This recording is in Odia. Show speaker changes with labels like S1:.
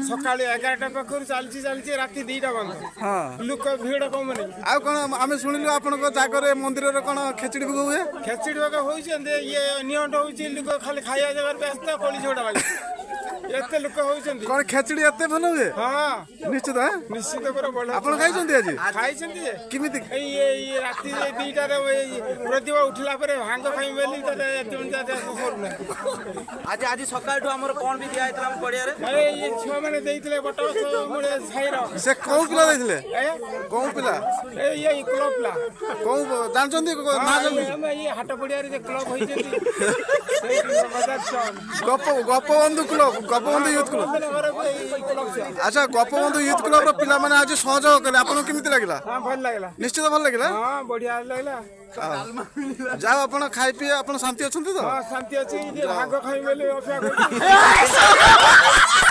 S1: ସକାଳେ 11ଟା ପାଖରୁ ଚାଲିଛି ରାତି 2ଟା ବନ୍ଦ। ଲୋକ ଭିଡ଼ କମୁନି।
S2: ଆଉ କଣ ଆମେ ଶୁଣିଲୁ ଆପଣଙ୍କ ଜାଗରେ ମନ୍ଦିରରେ କଣ ଖେଚୁଡି ଭୋଗ ହୁଏ?
S1: ଖେଚୁଡି ଭୋଗ ହଉଛନ୍ତି ଇଏ ନିଅଣ୍ଟ ହଉଛି ଲୋକ ଖାଲି ଖାଇବା ଜାଗାରେ ବ୍ୟସ୍ତ କୋଳି ଝୋଟା ବାଜି ଏତେ ଲୋକ ହଉଛନ୍ତି।
S2: କଣ ଖେଚୁଡି ଏତେ ଭଲ ହୁଏ?
S1: ହଁ
S2: ନିଶ୍ଚିତ
S1: ନିଶ୍ଚିତ করে ଭଲ।
S2: ଆପଣ ଖାଇଛନ୍ତି ଆଜି?
S1: ଖାଇଛନ୍ତି ଯେ
S2: କେମିତି?
S1: ଏଇ ରାତି 2ଟାରେ ପ୍ରଦୀପ ଉଠିଲା ପରେ ଭାଙ୍ଗ ଖାଇ ବୋଲି କରୁନା।
S3: ଆଜି ସକାଳଠୁ ଆମର କଣ ବି ଦିଆ ହେଇଥିଲା ଆମ ପଡିଆରେ?
S1: ଇଏ ଛୁଆ ମାନେ ଦେଇଥିଲେ ବଟ ସାହିର।
S2: ସେ କୋଉ ପିଲା ଦେଇଥିଲେ? କୋଉ ପିଲା?
S1: ଏଇ କ୍ଲବ ପିଲା।
S2: କୋଉ ଜାଣିଛନ୍ତି?
S1: ଇଏ ହାଟ ପଡିଆରେ ଯେ କ୍ଲବ ହେଇଛନ୍ତି
S2: Gopabandhu club, Gopabandhu youth club. ଆଚ୍ଛା, ଗୋପବନ୍ଧୁ ୟୁଥ କ୍ଲବର ପିଲାମାନେ ଆଜି ସହଯୋଗ କଲେ, ଆପଣଙ୍କୁ କେମିତି ଲାଗିଲା?
S1: ଭଲ ଲାଗିଲା।
S2: ନିଶ୍ଚିତ ଭଲ ଲାଗିଲା।
S1: ହଁ ବଢିଆ ଲାଗିଲା।
S2: ଯାଅ ଆପଣ ଖାଇ ପିଇ ଆପଣ ଶାନ୍ତି ଅଛନ୍ତି ତ?
S1: ଶାନ୍ତି ଅଛି। ଭାଗ ଖାଇ ବୋଲି ଅପେକ୍ଷା